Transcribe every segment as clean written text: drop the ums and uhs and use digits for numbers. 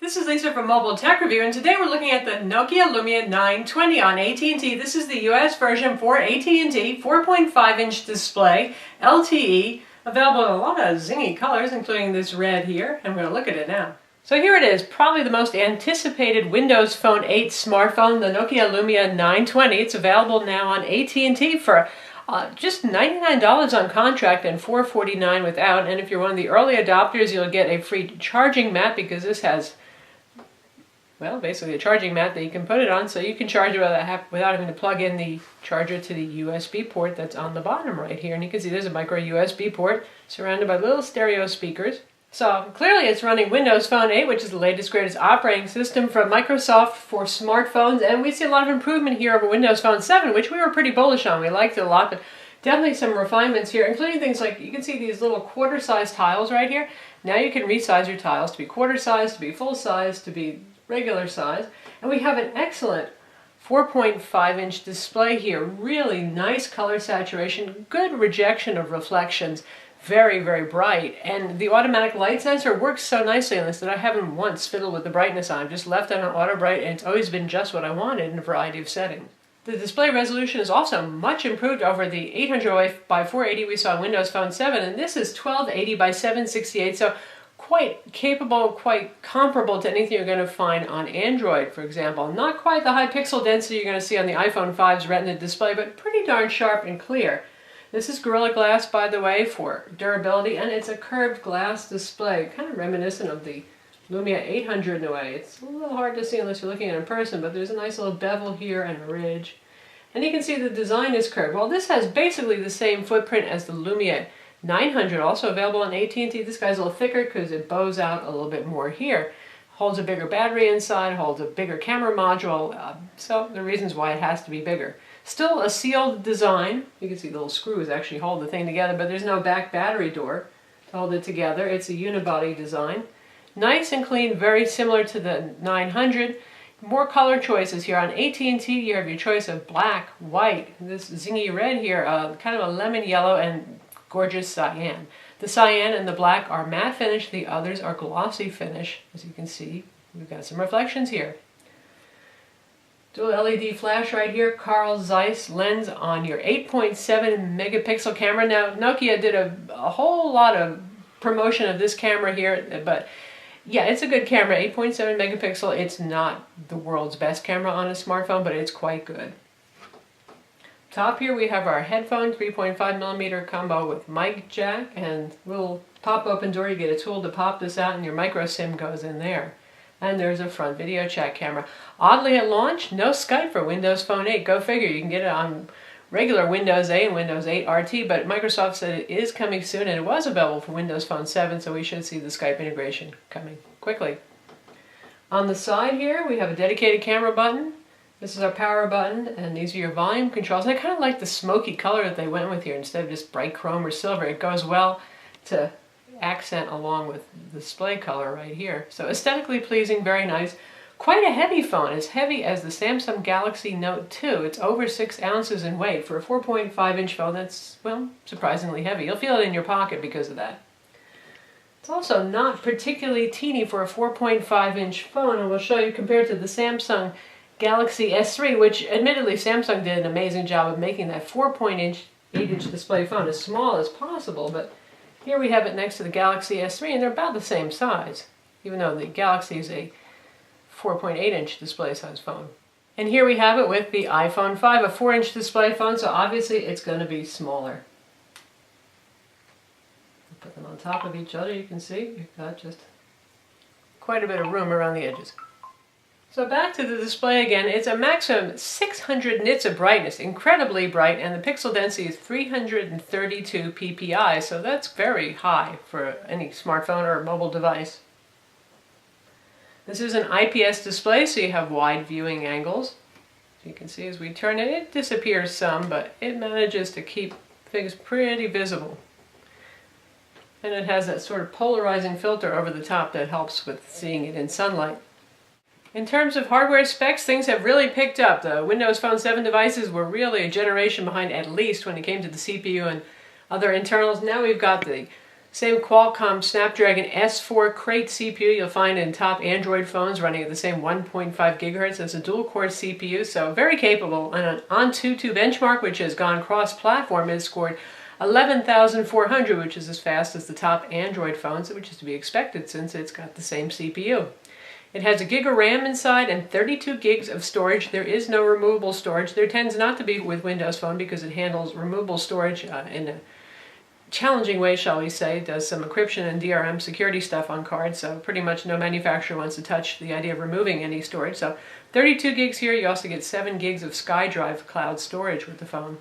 This is Lisa from Mobile Tech Review, and today we're looking at the Nokia Lumia 920 on AT&T. This is the US version for AT&T, 4.5-inch display, LTE, available in a lot of zingy colors, including this red here, and we're going to look at it now. So here it is, probably the most anticipated Windows Phone 8 smartphone, the Nokia Lumia 920. It's available now on AT&T for just $99 on contract and $449 without. And if you're one of the early adopters, you'll get a free charging mat because this has, well, basically a charging mat that you can put it on, so you can charge it without having to plug in the charger to the USB port that's on the bottom right here. And you can see there's a micro USB port surrounded by little stereo speakers. So clearly it's running Windows Phone 8, which is the latest, greatest operating system from Microsoft for smartphones. And we see a lot of improvement here over Windows Phone 7, which we were pretty bullish on. We liked it a lot, but definitely some refinements here, including things like, you can see these little quarter-size tiles right here. Now you can resize your tiles to be quarter-size, to be full-size, to be regular size. And we have an excellent 4.5-inch display here. Really nice color saturation, good rejection of reflections. Very, very bright, and the automatic light sensor works so nicely on this that I haven't once fiddled with the brightness on. I've just left it on auto bright, and it's always been just what I wanted in a variety of settings. The display resolution is also much improved over the 800 by 480 we saw in Windows Phone 7, and this is 1280 by 768, so quite capable, quite comparable to anything you're going to find on Android, for example. Not quite the high pixel density you're going to see on the iPhone 5's Retina display, but pretty darn sharp and clear. This is Gorilla Glass, by the way, for durability, and it's a curved glass display, kind of reminiscent of the Lumia 800 in a way. It's a little hard to see unless you're looking at it in person, but there's a nice little bevel here and a ridge. And you can see the design is curved. Well, this has basically the same footprint as the Lumia 900, also available on AT&T. This guy's a little thicker because it bows out a little bit more here. Holds a bigger battery inside, holds a bigger camera module, so the reasons why it has to be bigger. Still a sealed design. You can see the little screws actually hold the thing together, but there's no back battery door to hold it together. It's a unibody design. Nice and clean, very similar to the 900. More color choices here. On AT&T, you have your choice of black, white, this zingy red here, kind of a lemon yellow, and gorgeous cyan. The cyan and the black are matte finish, the others are glossy finish. As you can see, we've got some reflections here. Dual LED flash right here, Carl Zeiss lens on your 8.7 megapixel camera. Now, Nokia did a whole lot of promotion of this camera here, but yeah, it's a good camera, 8.7 megapixel. It's not the world's best camera on a smartphone, but it's quite good. Top here we have our headphone, 3.5 millimeter combo with mic jack and little pop open door. You get a tool to pop this out and your micro SIM goes in there. And there's a front video chat camera. Oddly at launch, no Skype for Windows Phone 8. Go figure, you can get it on regular Windows 8 and Windows 8 RT, but Microsoft said it is coming soon, and it was available for Windows Phone 7, so we should see the Skype integration coming quickly. On the side here, we have a dedicated camera button. This is our power button, and these are your volume controls. I kind of like the smoky color that they went with here instead of just bright chrome or silver. It goes well to accent along with the display color right here. So aesthetically pleasing, very nice. Quite a heavy phone, as heavy as the Samsung Galaxy Note 2. It's over 6 ounces in weight. For a 4.5-inch phone, that's, well, surprisingly heavy. You'll feel it in your pocket because of that. It's also not particularly teeny for a 4.5-inch phone, and we'll show you compared to the Samsung Galaxy S3, which admittedly Samsung did an amazing job of making that 4.8-inch display phone as small as possible, but here we have it next to the Galaxy S3, and they're about the same size, even though the Galaxy is a 4.8-inch display size phone. And here we have it with the iPhone 5, a 4-inch display phone, so obviously it's going to be smaller. Put them on top of each other, you can see you've got just quite a bit of room around the edges. So back to the display again, it's a maximum 600 nits of brightness, incredibly bright, and the pixel density is 332 ppi, so that's very high for any smartphone or mobile device. This is an IPS display, so you have wide viewing angles. So you can see as we turn it, it disappears some, but it manages to keep things pretty visible. And it has that sort of polarizing filter over the top that helps with seeing it in sunlight. In terms of hardware specs, things have really picked up. The Windows Phone 7 devices were really a generation behind at least when it came to the CPU and other internals. Now we've got the Same Qualcomm Snapdragon S4 Crate CPU you'll find in top Android phones running at the same 1.5 gigahertz as a dual-core CPU, so very capable. And an Antutu benchmark, which has gone cross-platform, has scored 11,400, which is as fast as the top Android phones, which is to be expected since it's got the same CPU. It has a gig of RAM inside and 32 gigs of storage. There is no removable storage. There tends not to be with Windows Phone because it handles removable storage in a challenging way, shall we say. It does some encryption and DRM security stuff on cards, so pretty much no manufacturer wants to touch the idea of removing any storage. So 32 gigs here. You also get 7 gigs of SkyDrive cloud storage with the phone.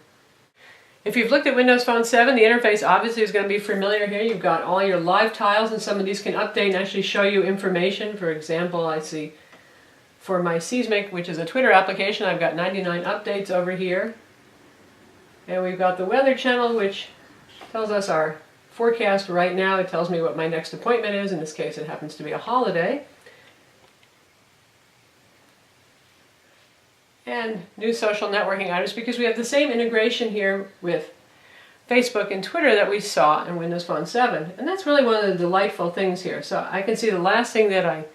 If you've looked at Windows Phone 7, the interface obviously is going to be familiar here. You've got all your live tiles, and some of these can update and actually show you information. For example, I see for my Seismic, which is a Twitter application, I've got 99 updates over here. And we've got the Weather Channel, which tells us our forecast right now. It tells me what my next appointment is. In this case, it happens to be a holiday. And new social networking items, because we have the same integration here with Facebook and Twitter that we saw in Windows Phone 7. And that's really one of the delightful things here. So I can see the last thing that I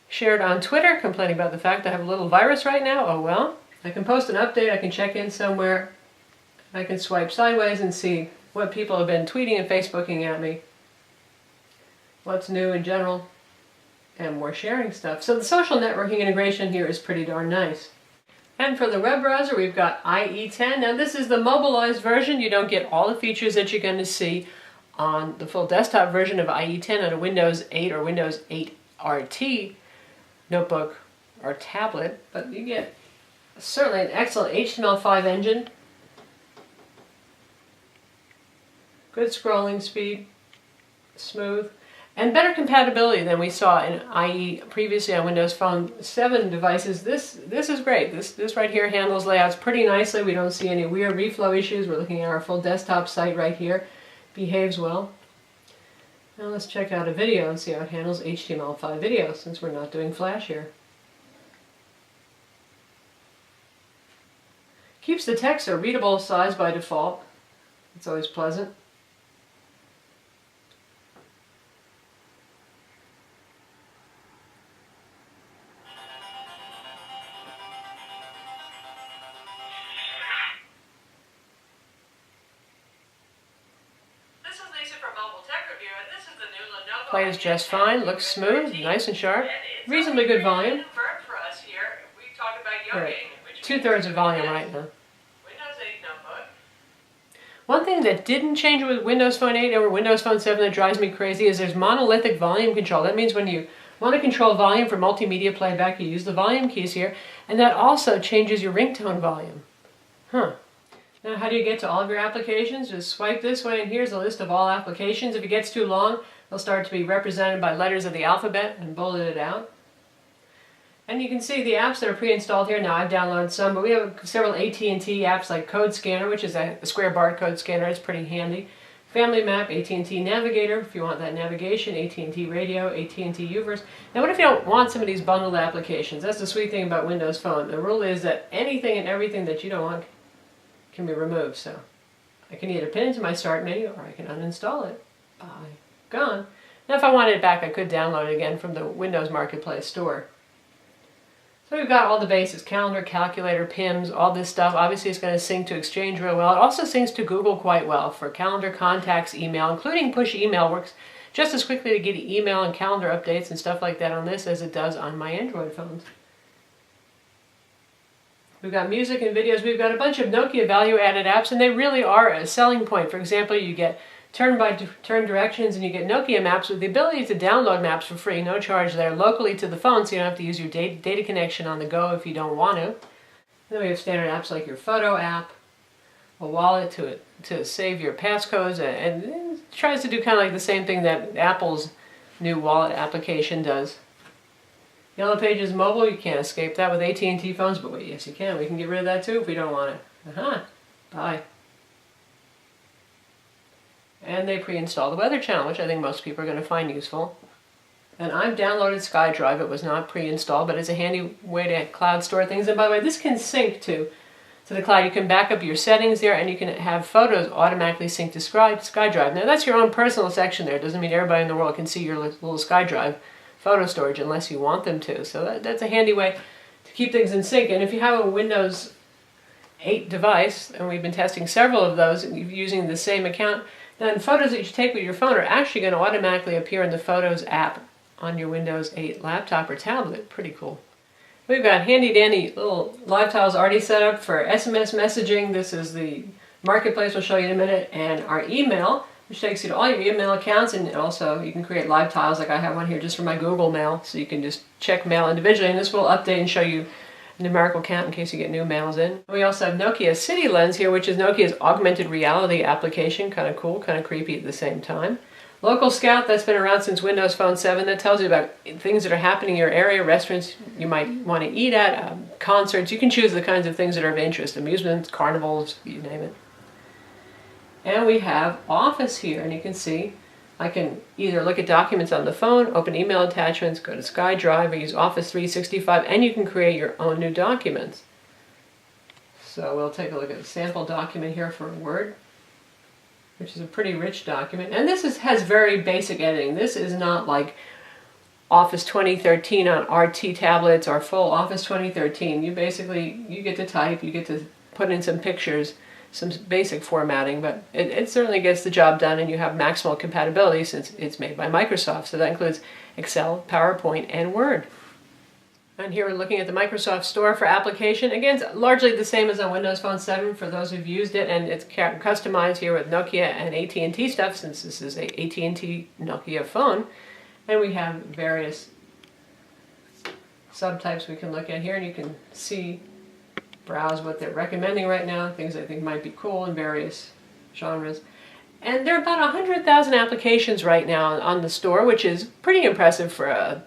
shared on Twitter, complaining about the fact I have a little virus right now. Oh well. I can post an update, I can check in somewhere, I can swipe sideways and see what people have been tweeting and Facebooking at me, what's new in general, and more sharing stuff. So the social networking integration here is pretty darn nice. And for the web browser, we've got IE10. Now this is the mobilized version. You don't get all the features that you're going to see on the full desktop version of IE10 on a Windows 8 or Windows 8 RT notebook or tablet, but you get certainly an excellent HTML5 engine, good scrolling speed, smooth, and better compatibility than we saw in IE previously on Windows Phone 7 devices. This is great. This right here handles layouts pretty nicely. We don't see any weird reflow issues. We're looking at our full desktop site right here. Behaves well. Now let's check out a video and see how it handles HTML5 video, since we're not doing Flash here. Keeps the text a readable size by default. It's always pleasant. Plays just fine, looks smooth, nice and sharp, reasonably good volume. Right. 2/3 of volume right now. One thing that didn't change with Windows Phone 8 over Windows Phone 7 that drives me crazy is there's monolithic volume control. That means when you want to control volume for multimedia playback, you use the volume keys here, and that also changes your ringtone volume. Now how do you get to all of your applications? Just swipe this way and here's a list of all applications. If it gets too long, they'll start to be represented by letters of the alphabet and bulleted out. And you can see the apps that are pre-installed here. Now I've downloaded some, but we have several AT&T apps like Code Scanner, which is a square barcode scanner. It's pretty handy. Family Map, AT&T Navigator, if you want that navigation, AT&T Radio, AT&T Uverse. Now what if you don't want some of these bundled applications? That's the sweet thing about Windows Phone. The rule is that anything and everything that you don't want can be removed. So I can either pin it to my start menu or I can uninstall it. Bye. Gone. Now if I wanted it back, I could download it again from the Windows Marketplace store. So we've got all the basics: calendar, calculator, PIMS, all this stuff. Obviously it's going to sync to Exchange real well. It also syncs to Google quite well for calendar, contacts, email, including push email works just as quickly to get email and calendar updates and stuff like that on this as it does on my Android phones. We've got music and videos. We've got a bunch of Nokia value-added apps, and they really are a selling point. For example, you get turn-by-turn directions, and you get Nokia maps with the ability to download maps for free, no charge there, locally to the phone, so you don't have to use your data connection on the go if you don't want to. Then we have standard apps like your photo app, a wallet to save your passcodes, and it tries to do kind of like the same thing that Apple's new wallet application does. Yellow Pages mobile, you can't escape that with AT&T phones, but wait, yes you can. We can get rid of that too if we don't want it. Bye. And they pre-install the Weather Channel, which I think most people are going to find useful. And I've downloaded SkyDrive. It was not pre-installed, but it's a handy way to cloud store things. And by the way, this can sync to to the cloud. You can back up your settings there, and you can have photos automatically synced to SkyDrive. Now that's your own personal section there. It doesn't mean everybody in the world can see your little SkyDrive photo storage unless you want them to. So that's a handy way to keep things in sync. And if you have a Windows 8 device, and we've been testing several of those using the same account, then photos that you take with your phone are actually going to automatically appear in the Photos app on your Windows 8 laptop or tablet. Pretty cool. We've got handy dandy little live tiles already set up for SMS messaging. This is the marketplace we'll show you in a minute, and our email, which takes you to all your email accounts, and also you can create live tiles like I have one here just for my Google Mail, so you can just check mail individually, and this will update and show you a numerical count in case you get new mails in. We also have Nokia City Lens here, which is Nokia's augmented reality application. Kind of cool, kind of creepy at the same time. Local Scout, that's been around since Windows Phone 7. That tells you about things that are happening in your area, restaurants you might want to eat at, concerts. You can choose the kinds of things that are of interest, amusements, carnivals, you name it. And we have Office here, and you can see I can either look at documents on the phone, open email attachments, go to SkyDrive, or use Office 365, and you can create your own new documents. So we'll take a look at a sample document here for Word, which is a pretty rich document. And this has very basic editing. This is not like Office 2013 on RT tablets or full Office 2013. You get to type, you get to put in some pictures, some basic formatting, but it certainly gets the job done, and you have maximal compatibility since it's made by Microsoft. So that includes Excel, PowerPoint, and Word. And here we're looking at the Microsoft Store for application. Again, it's largely the same as on Windows Phone 7 for those who've used it, and it's customized here with Nokia and AT&T stuff since this is a AT&T Nokia phone. And we have various subtypes we can look at here, and you can see, browse what they're recommending right now, things I think might be cool in various genres. And there are about 100,000 applications right now on the store, which is pretty impressive for a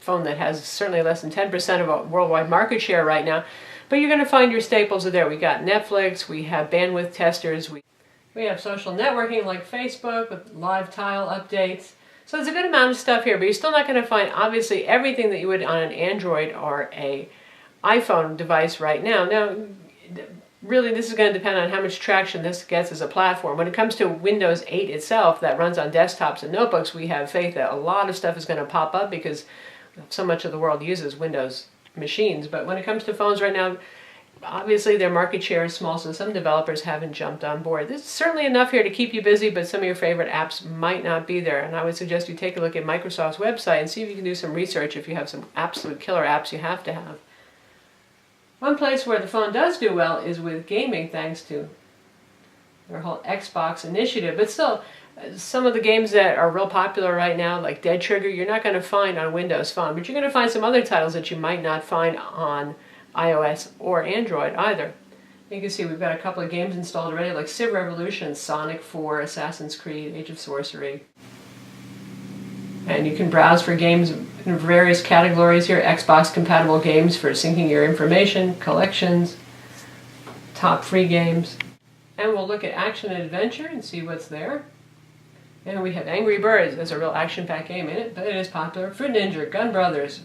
phone that has certainly less than 10% of a worldwide market share right now. But you're going to find your staples are there. We got Netflix, we have bandwidth testers, we have social networking like Facebook with live tile updates. So there's a good amount of stuff here, but you're still not going to find obviously everything that you would on an Android or a iPhone device right now. Now, really this is going to depend on how much traction this gets as a platform. When it comes to Windows 8 itself that runs on desktops and notebooks, we have faith that a lot of stuff is going to pop up because so much of the world uses Windows machines. But when it comes to phones right now, obviously their market share is small, so some developers haven't jumped on board. There's certainly enough here to keep you busy, but some of your favorite apps might not be there. And I would suggest you take a look at Microsoft's website and see if you can do some research if you have some absolute killer apps you have to have. One place where the phone does do well is with gaming, thanks to their whole Xbox initiative. But still, some of the games that are real popular right now, like Dead Trigger, you're not going to find on Windows Phone, but you're going to find some other titles that you might not find on iOS or Android either. You can see we've got a couple of games installed already, like Civ Revolution, Sonic 4, Assassin's Creed, Age of Sorcery. And you can browse for games in various categories here, Xbox compatible games for syncing your information, collections, top free games. And we'll look at action and adventure and see what's there. And we have Angry Birds. There's a real action-packed game in it, but it is popular. Fruit Ninja, Gun Brothers.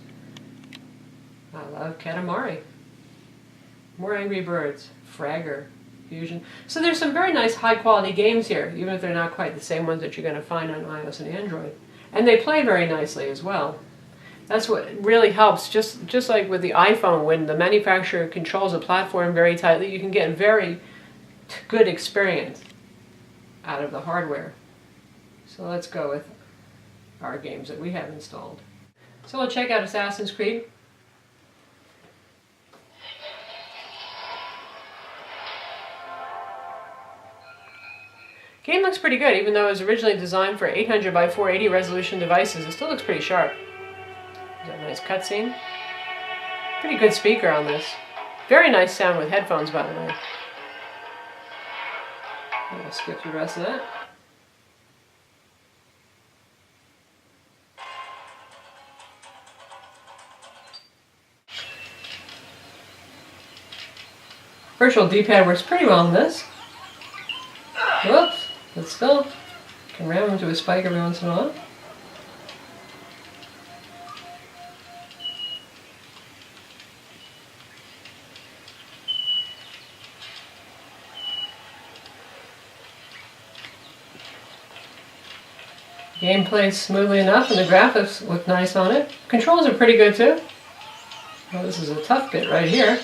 I love Katamari. More Angry Birds, Fragger, Fusion. So there's some very nice high-quality games here, even if they're not quite the same ones that you're going to find on iOS and Android. And they play very nicely as well. That's what really helps. Just like with the iPhone, when the manufacturer controls a platform very tightly, you can get a very good experience out of the hardware. So let's go with our games that we have installed. So we'll check out Assassin's Creed. Game looks pretty good, even though it was originally designed for 800 by 480 resolution devices. It still looks pretty sharp. There's a nice cutscene. Pretty good speaker on this. Very nice sound with headphones, by the way. I'll skip the rest of that. Virtual D-pad works pretty well on this. Whoops, but still, can ram into a spike every once in a while. game plays smoothly enough and the graphics look nice on it. Controls are pretty good too. Well, this is a tough bit right here.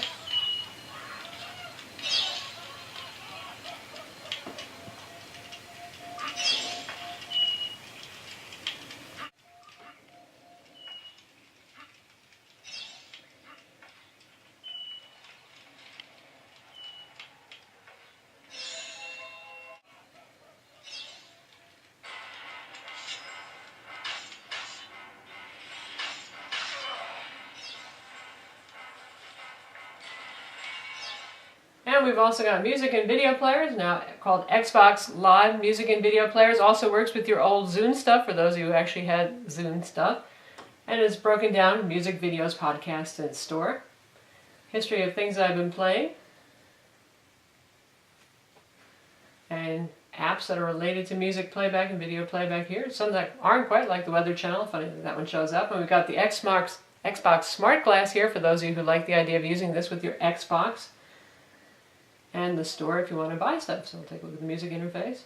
And we've also got music and video players, now called Xbox Live Music and Video Players. Also works with your old Zune stuff, for those of you who actually had Zune stuff. And it's broken down music, videos, podcasts, and store. History of things I've been playing. And apps that are related to music playback and video playback here. Some that aren't quite, like the Weather Channel. Funny that one shows up. And we've got the Xbox Smart Glass here, for those of you who like the idea of using this with your Xbox. And the store if you want to buy stuff. So we'll take a look at the music interface.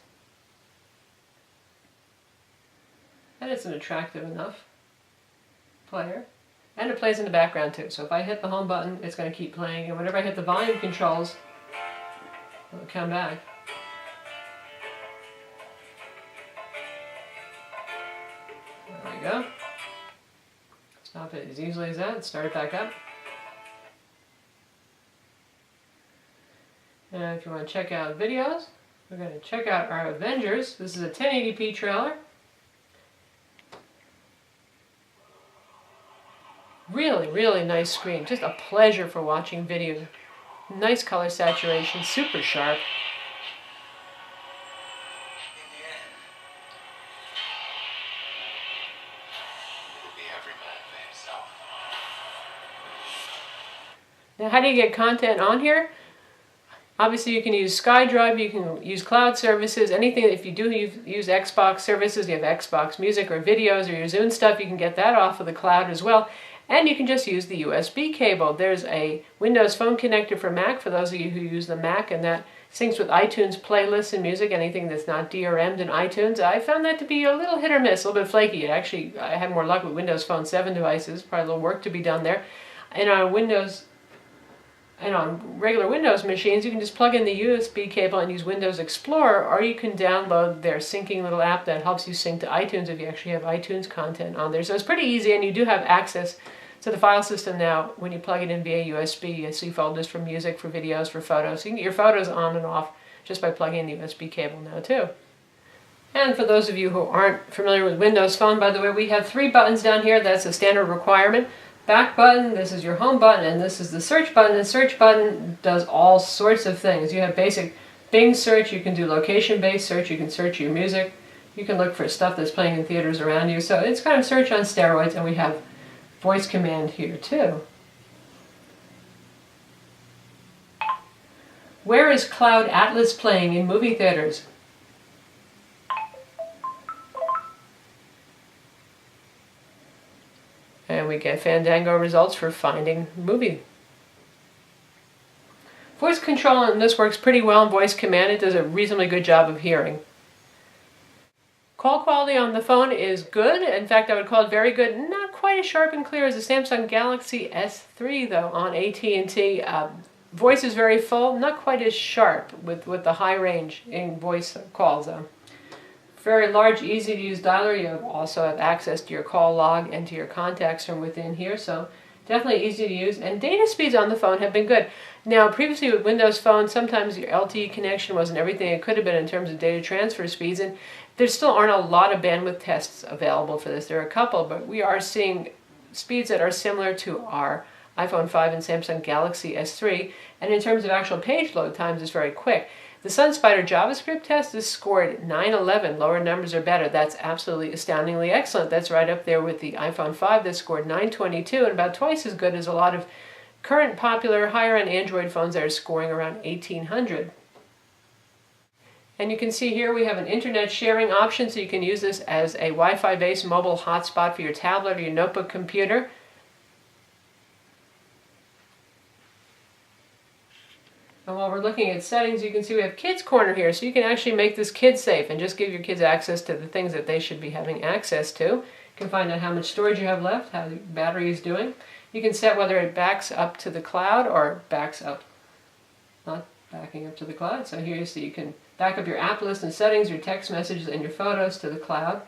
And it's an attractive enough player. And it plays in the background too. So if I hit the home button, it's going to keep playing. And whenever I hit the volume controls, it'll come back. There we go. Stop it as easily as that. Start it back up. And if you want to check out videos, we're going to check out our Avengers. This is a 1080p trailer. Really, really nice screen. Just a pleasure for watching video. Nice color saturation, super sharp. Now, how do you get content on here? Obviously, you can use SkyDrive, you can use cloud services, anything. If you do use Xbox services, you have Xbox Music or videos or your Zune stuff, you can get that off of the cloud as well. And you can just use the USB cable. There's a Windows Phone connector for Mac, for those of you who use the Mac, and that syncs with iTunes playlists and music, anything that's not DRM'd in iTunes. I found that to be a little hit or miss, a little bit flaky. I had more luck with Windows Phone 7 devices, probably a little work to be done there. And on regular Windows machines, you can just plug in the USB cable and use Windows Explorer, or you can download their syncing little app that helps you sync to iTunes if you actually have iTunes content on there. So it's pretty easy, and you do have access to the file system now when you plug it in via USB. You see folders for music, for videos, for photos. So you can get your photos on and off just by plugging in the USB cable now too. And for those of you who aren't familiar with Windows Phone, by the way, we have 3 buttons down here. That's a standard requirement. Back button, this is your home button, and this is the search button. The search button does all sorts of things. You have basic Bing search, you can do location-based search, you can search your music, you can look for stuff that's playing in theaters around you. So it's kind of search on steroids, and we have voice command here too. Where is Cloud Atlas playing in movie theaters? And we get Fandango results for finding movie. Voice control on this works pretty well in voice command. It does a reasonably good job of hearing. Call quality on the phone is good. In fact, I would call it very good. Not quite as sharp and clear as the Samsung Galaxy S3 though on AT&T. Voice is very full, not quite as sharp with the high range in voice calls though. Very large, easy to use dialer. You also have access to your call log and to your contacts from within here, so definitely easy to use. And data speeds on the phone have been good. Now, previously with Windows Phone, sometimes your LTE connection wasn't everything it could have been in terms of data transfer speeds, and there still aren't a lot of bandwidth tests available for this. There are a couple, but we are seeing speeds that are similar to our iPhone 5 and Samsung Galaxy S3, and in terms of actual page load times, it's very quick. The SunSpider JavaScript test is scored 911. Lower numbers are better. That's absolutely astoundingly excellent. That's right up there with the iPhone 5 that scored 922, and about twice as good as a lot of current popular higher-end Android phones that are scoring around 1800. And you can see here we have an internet sharing option, so you can use this as a Wi-Fi based mobile hotspot for your tablet or your notebook computer. And while we're looking at settings, you can see we have Kids Corner here, so you can actually make this kid safe and just give your kids access to the things that they should be having access to. You can find out how much storage you have left, how the battery is doing. You can set whether it backs up to the cloud or backs up, not backing up to the cloud. So here you see you can back up your app list and settings, your text messages, and your photos to the cloud.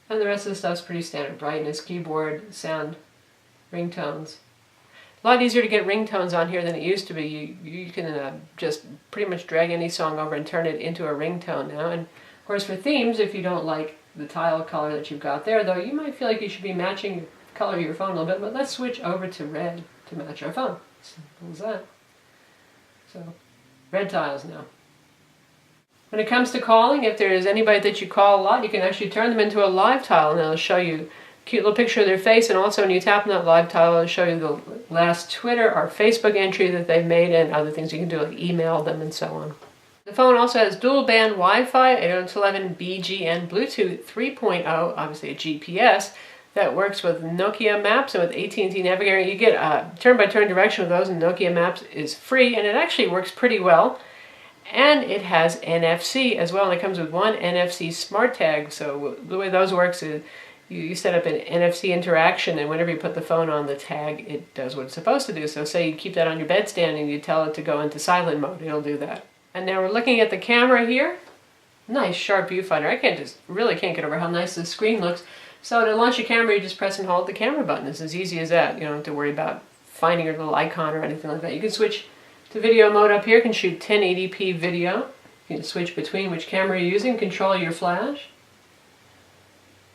And the rest of the stuff's pretty standard. Brightness, keyboard, sound, ringtones. A lot easier to get ringtones on here than it used to be. You can just pretty much drag any song over and turn it into a ringtone now. And of course for themes, if you don't like the tile color that you've got there, though, you might feel like you should be matching the color of your phone a little bit, but let's switch over to red to match our phone. Simple as that. So, red tiles now. When it comes to calling, if there is anybody that you call a lot, you can actually turn them into a live tile, and it'll show you a cute little picture of their face, and also when you tap on that live tile, it'll show you the last Twitter or Facebook entry that they've made and other things you can do, like email them and so on. The phone also has dual band Wi-Fi, 802.11bg, and Bluetooth 3.0, obviously a GPS, that works with Nokia Maps and with AT&T Navigator. You get turn-by-turn direction with those, and Nokia Maps is free, and it actually works pretty well. And it has NFC as well, and it comes with one NFC smart tag. So the way those works is you set up an NFC interaction, and whenever you put the phone on the tag, it does what it's supposed to do. So say you keep that on your bedstand and you tell it to go into silent mode, it'll do that. And now we're looking at the camera here. Nice sharp viewfinder. I really can't get over how nice the screen looks. So to launch a camera, you just press and hold the camera button. It's as easy as that. You don't have to worry about finding your little icon or anything like that. You can switch to video mode up here. You can shoot 1080p video. You can switch between which camera you're using, control your flash.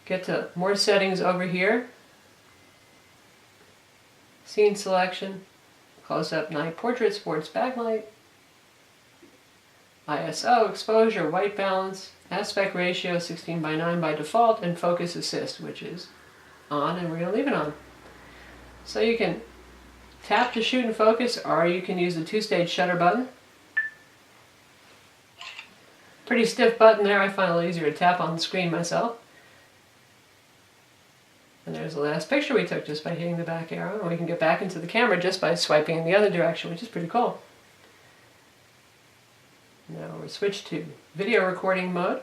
Get to more settings over here. Scene selection, close-up, night portrait, sports backlight, ISO, exposure, white balance, aspect ratio 16:9 by default, and focus assist, which is on, and we're going to leave it on. So you can tap to shoot and focus, or you can use the two-stage shutter button. Pretty stiff button there. I find it a little easier to tap on the screen myself. And there's the last picture we took just by hitting the back arrow. And we can get back into the camera just by swiping in the other direction, which is pretty cool. Now we're switched to video recording mode.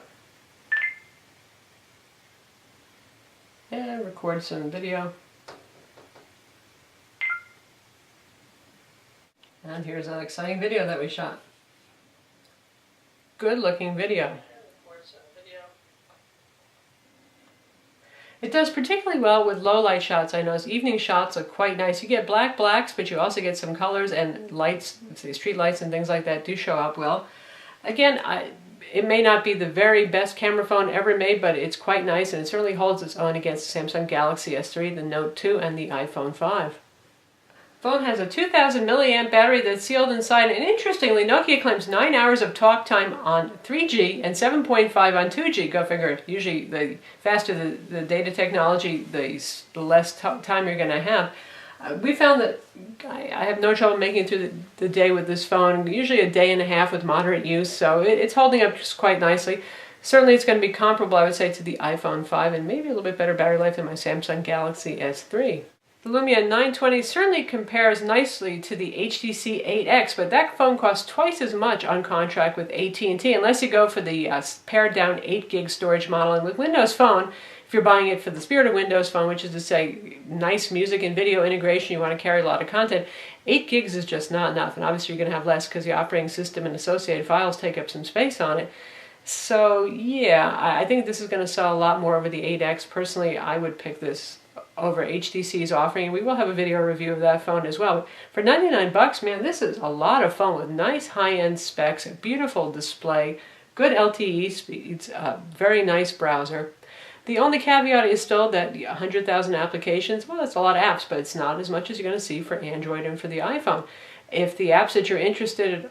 And record some video. And here's an exciting video that we shot. Good looking video. It does particularly well with low light shots. I notice evening shots look quite nice. You get blacks, but you also get some colors, and lights, say street lights and things like that do show up well. Again, it may not be the very best camera phone ever made, but it's quite nice, and it certainly holds its own against the Samsung Galaxy S3, the Note 2, and the iPhone 5. The phone has a 2000 milliamp battery that's sealed inside, and interestingly, Nokia claims 9 hours of talk time on 3G and 7.5 on 2G. Go figure. Usually, the faster the data technology, the less time you're going to have. We found that I have no trouble making it through the day with this phone, usually a day and a half with moderate use, so it's holding up just quite nicely. Certainly it's going to be comparable, I would say, to the iPhone 5 and maybe a little bit better battery life than my Samsung Galaxy S3. The Lumia 920 certainly compares nicely to the HTC 8X, but that phone costs twice as much on contract with AT&T, unless you go for the pared down 8 gig storage model. And with Windows Phone, if you're buying it for the spirit of Windows Phone, which is to say nice music and video integration, you want to carry a lot of content, 8 gigs is just not enough. And obviously you're going to have less because the operating system and associated files take up some space on it. So yeah, I think this is going to sell a lot more over the 8X. Personally, I would pick this over HTC's offering. We will have a video review of that phone as well. For 99 bucks, man, this is a lot of phone with nice high-end specs, a beautiful display, good LTE speeds, very nice browser. The only caveat is still that 100,000 applications, well, that's a lot of apps, but it's not as much as you're going to see for Android and for the iPhone. If the apps that you're interested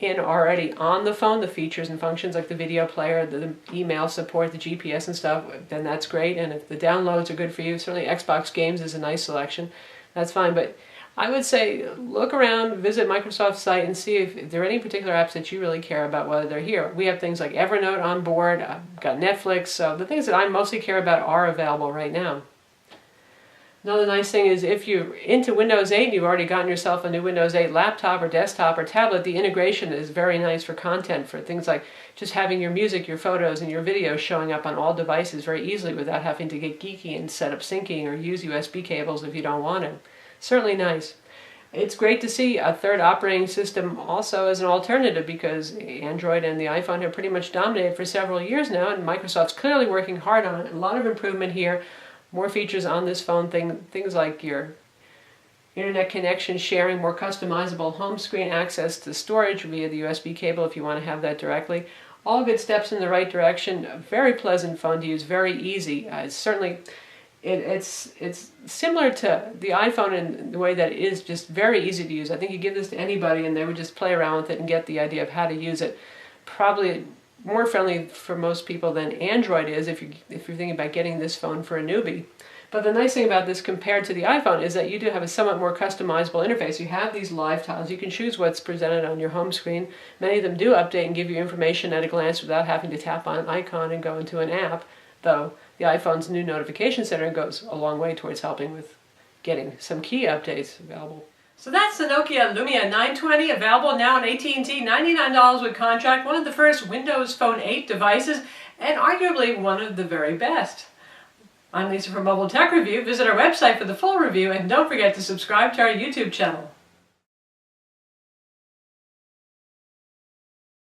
in already on the phone, the features and functions like the video player, the email support, the GPS and stuff, then that's great. And if the downloads are good for you, certainly Xbox games is a nice selection. That's fine. But I would say look around, visit Microsoft's site and see if there are any particular apps that you really care about, whether they're here. We have things like Evernote on board, I've got Netflix, so the things that I mostly care about are available right now. Another nice thing is if you're into Windows 8 and you've already gotten yourself a new Windows 8 laptop or desktop or tablet, the integration is very nice for content, for things like just having your music, your photos, and your videos showing up on all devices very easily without having to get geeky and set up syncing or use USB cables if you don't want to. Certainly nice. It's great to see a third operating system also as an alternative, because Android and the iPhone have pretty much dominated for several years now, and Microsoft's clearly working hard on it. A lot of improvement here. More features on this phone, things like your internet connection sharing, more customizable home screen access to storage via the USB cable if you want to have that directly. All good steps in the right direction. A very pleasant phone to use, very easy. It's similar to the iPhone in the way that it is just very easy to use. I think you give this to anybody and they would just play around with it and get the idea of how to use it. Probably more friendly for most people than Android is if you're thinking about getting this phone for a newbie. But the nice thing about this compared to the iPhone is that you do have a somewhat more customizable interface. You have these live tiles. You can choose what's presented on your home screen. Many of them do update and give you information at a glance without having to tap on an icon and go into an app, though the iPhone's new notification center goes a long way towards helping with getting some key updates available. So that's the Nokia Lumia 920, available now on AT&T, $99 with contract, one of the first Windows Phone 8 devices, and arguably one of the very best. I'm Lisa from Mobile Tech Review. Visit our website for the full review, and don't forget to subscribe to our YouTube channel.